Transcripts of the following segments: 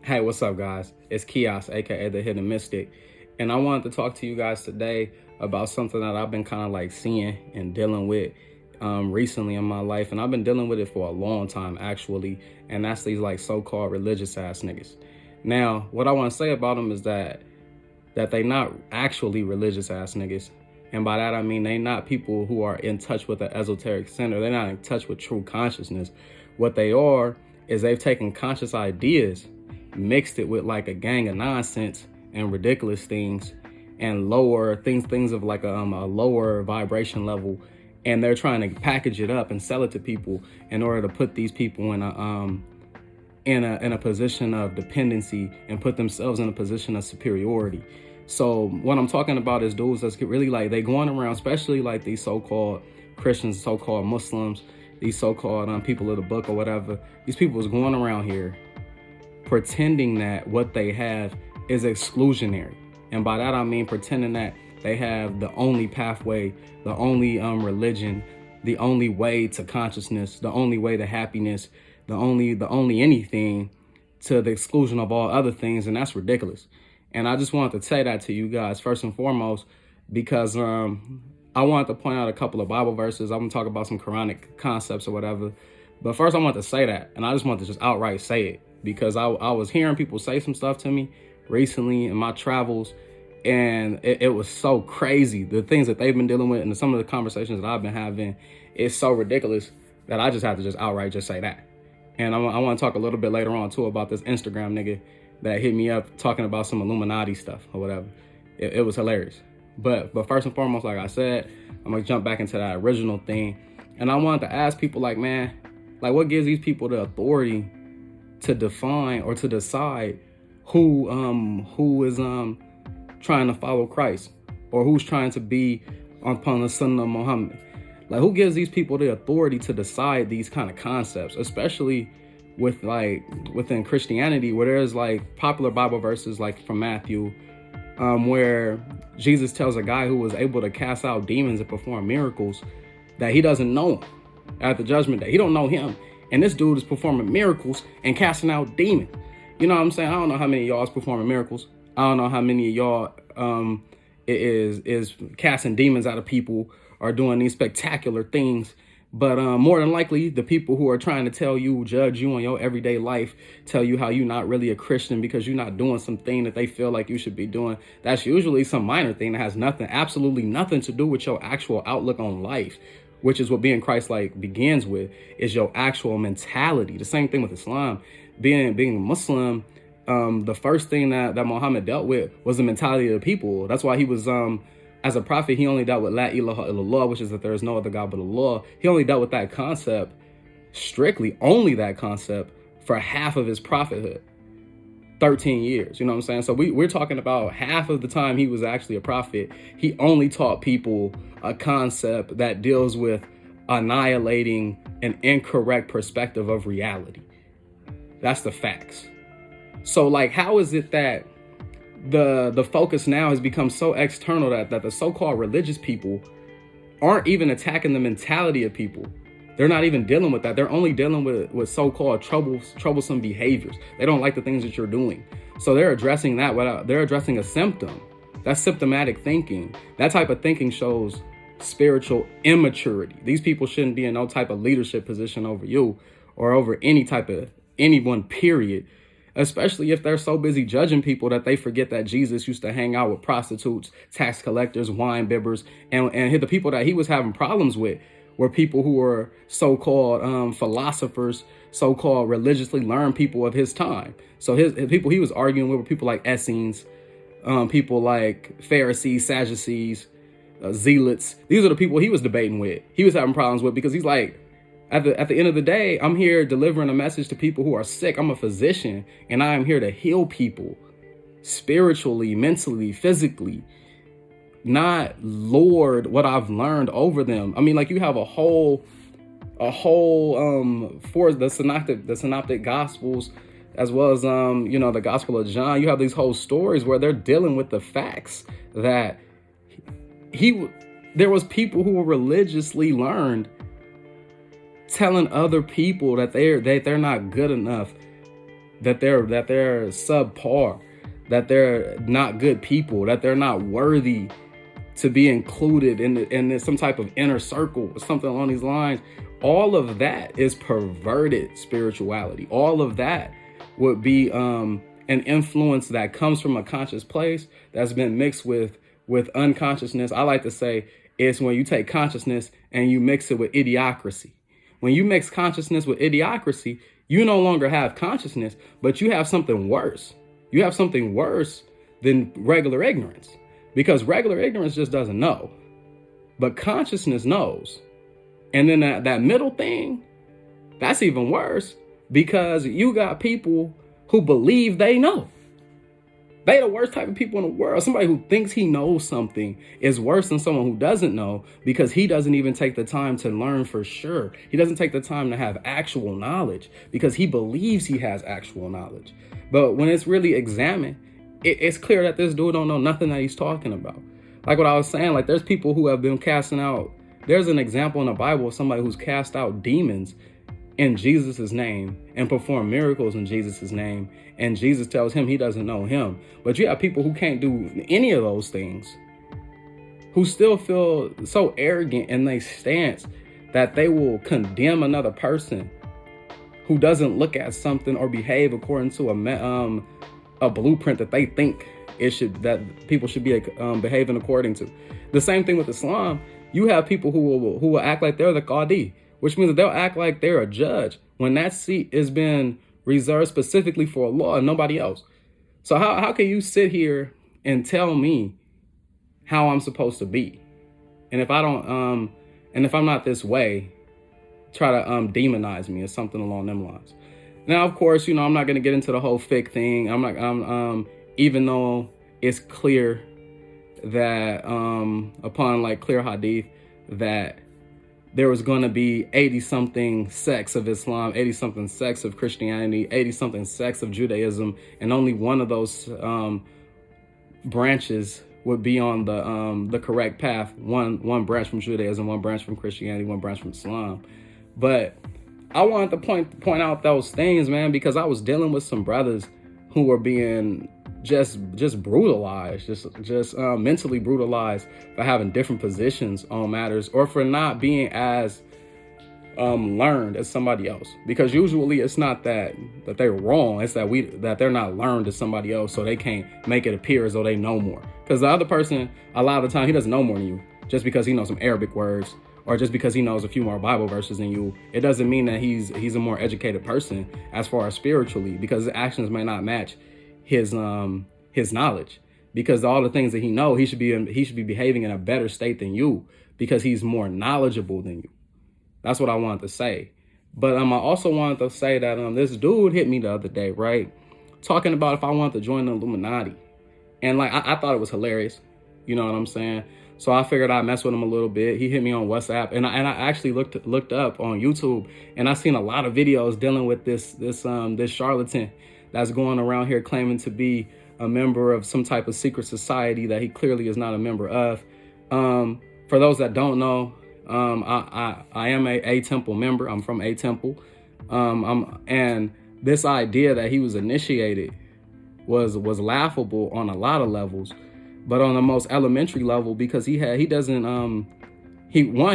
Hey, what's up, guys? It's Kios, aka the Hidden Mystic, and I wanted to talk to you guys today about something that I've been kind of like seeing and dealing with recently in my life, and I've been dealing with it for a long time actually, and that's these like so-called religious ass niggas. Now, what I want to say about them is that they not actually religious ass niggas, and by that I mean they not people who are in touch with the esoteric center. They're not in touch with true consciousness. What they are is they've taken conscious ideas, mixed it with like a gang of nonsense and ridiculous things and lower things of like a lower vibration level, and they're trying to package it up and sell it to people in order to put these people in a position of dependency and put themselves in a position of superiority. So what I'm talking about is dudes that's really like they going around, especially like these so-called Christians, so-called Muslims, these so-called people of the book or whatever. These people is going around here pretending that what they have is exclusionary. And by that I mean pretending that they have the only pathway, the only religion, the only way to consciousness, the only way to happiness, the only anything, to the exclusion of all other things, and that's ridiculous. And I just wanted to say that to you guys first and foremost because I wanted to point out a couple of Bible verses. I'm gonna talk about some Quranic concepts or whatever. But first I want to say that, and I just want to just outright say it, because I was hearing people say some stuff to me recently in my travels, and it was so crazy. The things that they've been dealing with and some of the conversations that I've been having is so ridiculous that I just have to just outright just say that. And I want to talk a little bit later on too about this Instagram nigga that hit me up talking about some Illuminati stuff or whatever. It was hilarious. But first and foremost, like I said, I'm gonna jump back into that original thing. And I wanted to ask people like, man, like what gives these people the authority to define or to decide who is trying to follow Christ or who's trying to be upon the Sunnah of Muhammad? Like, who gives these people the authority to decide these kind of concepts, especially with like within Christianity, where there's like popular Bible verses like from Matthew, where Jesus tells a guy who was able to cast out demons and perform miracles that he doesn't know him at the judgment day. He don't know him. And this dude is performing miracles and casting out demons. You know what I'm saying? I don't know how many of y'all is performing miracles. I don't know how many of y'all is casting demons out of people or doing these spectacular things. But more than likely, the people who are trying to judge you on your everyday life, tell you how you're not really a Christian because you're not doing something that they feel like you should be doing. That's usually some minor thing that has absolutely nothing to do with your actual outlook on life, which is what being Christ-like begins with, is your actual mentality. The same thing with Islam. Being Muslim, the first thing that Muhammad dealt with was the mentality of the people. That's why he was, as a prophet, he only dealt with La ilaha illallah, which is that there is no other God but Allah. He only dealt with that concept, strictly only that concept, for half of his prophethood, 13 years. You know what I'm saying? So we're talking about half of the time he was actually a prophet. He only taught people a concept that deals with annihilating an incorrect perspective of reality. That's the facts. So like, how is it that the focus now has become so external that the so-called religious people aren't even attacking the mentality of people? They're not even dealing with that. They're only dealing with so-called troublesome behaviors. They don't like the things that you're doing. So they're addressing that they're addressing a symptom. That's symptomatic thinking. That type of thinking shows spiritual immaturity. These people shouldn't be in no type of leadership position over you or over anyone, period. Especially if they're so busy judging people that they forget that Jesus used to hang out with prostitutes, tax collectors, wine bibbers, and the people that he was having problems with were people who were so-called philosophers, so-called religiously learned people of his time. So his people he was arguing with were people like Essenes, people like Pharisees, Sadducees, Zealots. These are the people he was debating with. He was having problems with, because he's like, at the end of the day, I'm here delivering a message to people who are sick. I'm a physician, and I am here to heal people spiritually, mentally, physically, not lord what I've learned over them. I mean, like, you have a whole for the synoptic gospels, as well as the Gospel of John. You have these whole stories where they're dealing with the facts that there was people who were religiously learned telling other people that they're not good enough that they're subpar, that they're not good people, that they're not worthy to be included in some type of inner circle or something along these lines. All of that is perverted spirituality. All of that would be an influence that comes from a conscious place that's been mixed with unconsciousness. I like to say it's when you take consciousness and you mix it with idiocracy. When you mix consciousness with idiocracy, you no longer have consciousness, but you have something worse. You have something worse than regular ignorance, because regular ignorance just doesn't know, but consciousness knows. And then that middle thing, that's even worse, because you got people who believe they know. They the worst type of people in the world. Somebody who thinks he knows something is worse than someone who doesn't know, because he doesn't even take the time to learn for sure. He doesn't take the time to have actual knowledge because he believes he has actual knowledge. But when it's really examined, it's clear that this dude don't know nothing that he's talking about. Like what I was saying, like there's people who have been casting out. There's an example in the Bible of somebody who's cast out demons in Jesus's name and perform miracles in Jesus's name. And Jesus tells him he doesn't know him. But you have people who can't do any of those things, who still feel so arrogant in their stance that they will condemn another person who doesn't look at something or behave according to a blueprint that they think that people should be behaving according to. The same thing with Islam. You have people who will act like they're the Qadi, which means that they'll act like they're a judge when that seat has been reserved specifically for Allah and nobody else. So how can you sit here and tell me how I'm supposed to be? And if I don't, and if I'm not this way, try to demonize me or something along them lines. Now, of course, I'm not going to get into the whole fiqh thing. Even though it's clear that upon like clear hadith that there was going to be 80 something sects of Islam, 80 something sects of Christianity, 80 something sects of Judaism, and only one of those branches would be on the correct path. One branch from Judaism, one branch from Christianity, one branch from Islam. But I wanted to point out those things, man, because I was dealing with some brothers who were being just brutalized, just mentally brutalized for having different positions on matters, or for not being as learned as somebody else. Because usually it's not that they're wrong, it's that they're not learned as somebody else, so they can't make it appear as though they know more. Because the other person, a lot of the time, he doesn't know more than you. Just because he knows some Arabic words, or just because he knows a few more Bible verses than you, it doesn't mean that he's a more educated person as far as spiritually, because his actions may not match his knowledge. Because all the things that he knows, he should be behaving in a better state than you, because he's more knowledgeable than you. That's what I wanted to say. But I also wanted to say that this dude hit me the other day, right, talking about if I wanted to join the Illuminati, and like I thought it was hilarious. You know what I'm saying? So I figured I'd mess with him a little bit. He hit me on WhatsApp, and I actually looked up on YouTube, and I seen a lot of videos dealing with this charlatan that's going around here claiming to be a member of some type of secret society that he clearly is not a member of. For those that don't know, I am a temple member. I'm from a temple. And this idea that he was initiated was laughable on a lot of levels, but on the most elementary level, because he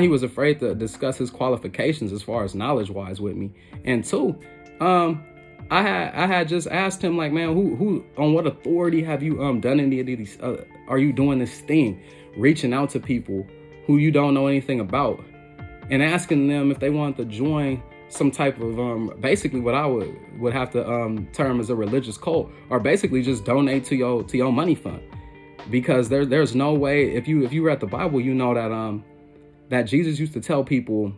was afraid to discuss his qualifications as far as knowledge wise with me. And two, I had just asked him, like, man, who on what authority have you done any of these? Are you doing this thing, reaching out to people who you don't know anything about, and asking them if they want to join some type of basically what I would have to term as a religious cult, or basically just donate to your money fund? Because there's no way, if you read the Bible, you know that Jesus used to tell people,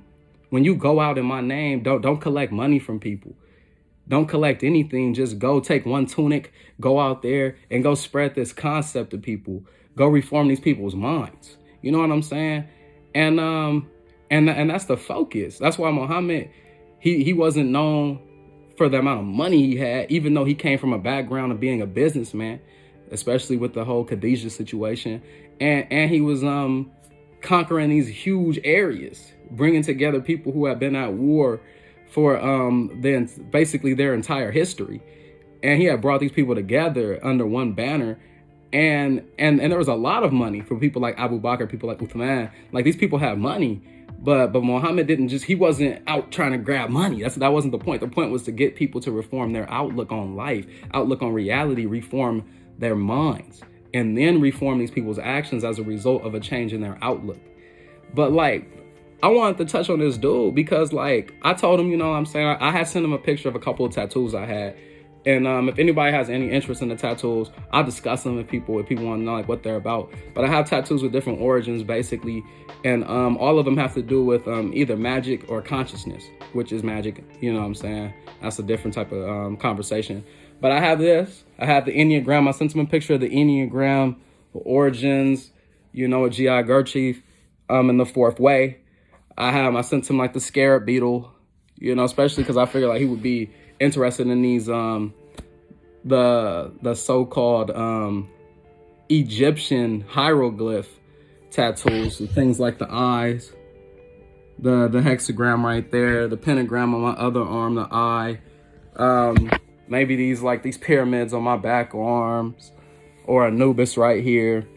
when you go out in my name, don't collect money from people. Don't collect anything. Just go take one tunic, go out there and go spread this concept to people. Go reform these people's minds. You know what I'm saying? And that's the focus. That's why Muhammad, he wasn't known for the amount of money he had, even though he came from a background of being a businessman, especially with the whole Khadijah situation. And he was conquering these huge areas, bringing together people who have been at war for basically their entire history. And he had brought these people together under one banner. And there was a lot of money for people like Abu Bakr, people like Uthman. Like, these people had money, but Muhammad he wasn't out trying to grab money. That wasn't the point. The point was to get people to reform their outlook on life, outlook on reality, reform their minds, and then reform these people's actions as a result of a change in their outlook. But like, I wanted to touch on this dude because, like, I told him, you know what I'm saying, I had sent him a picture of a couple of tattoos I had. And if anybody has any interest in the tattoos, I'll discuss them with people if people want to know like what they're about. But I have tattoos with different origins, basically. And all of them have to do with either magic or consciousness, which is magic. You know what I'm saying? That's a different type of conversation. But I have this. I have the Enneagram. I sent him a picture of the Enneagram, the origins, you know, a G.I. Gerchief in the fourth way. I sent him like the scarab beetle, you know, especially because I figured like he would be interested in these the so-called Egyptian hieroglyph tattoos, so things like the eyes, the hexagram right there, the pentagram on my other arm, the eye, maybe these pyramids on my back arms, or Anubis right here.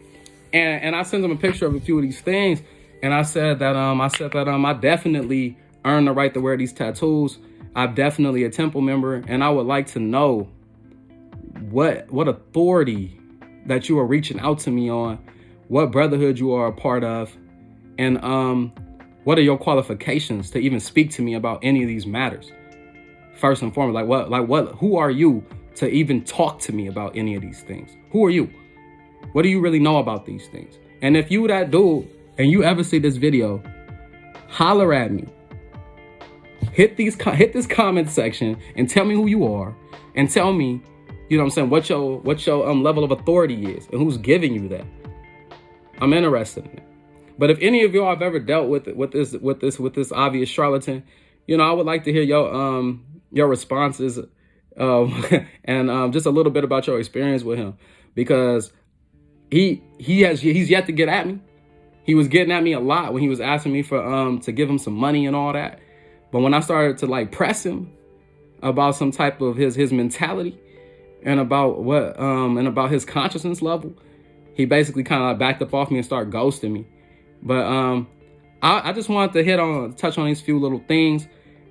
And I sent him a picture of a few of these things, and I said that I definitely earned the right to wear these tattoos. I'm definitely a temple member, and I would like to know what authority that you are reaching out to me on, what brotherhood you are a part of, and what are your qualifications to even speak to me about any of these matters. First and foremost, who are you to even talk to me about any of these things? Who are you? What do you really know about these things? And if you that dude and you ever see this video, holler at me. Hit this comment section and tell me who you are, and tell me, you know what I'm saying, what your level of authority is and who's giving you that. I'm interested in it. But if any of y'all have ever dealt with this obvious charlatan, you know, I would like to hear your responses and just a little bit about your experience with him, because he's yet to get at me. He was getting at me a lot when he was asking me for to give him some money and all that. But when I started to like press him about some type of his mentality and about his consciousness level, he basically kind of like backed up off me and started ghosting me. But I just wanted to touch on these few little things,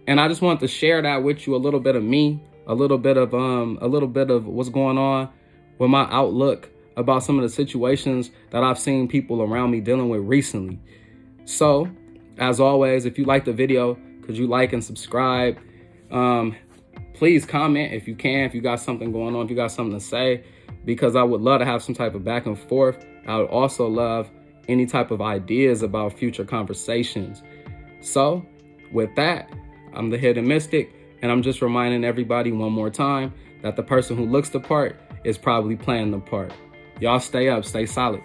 and I just wanted to share that with you, a little bit of me, a little bit of what's going on with my outlook about some of the situations that I've seen people around me dealing with recently. So, as always, if you like the video, could you like and subscribe? Please comment if you can, if you got something going on, if you got something to say, because I would love to have some type of back and forth. I would also love any type of ideas about future conversations. So with that, I'm the Hidden Mystic, and I'm just reminding everybody one more time that the person who looks the part is probably playing the part. Y'all stay up, stay solid.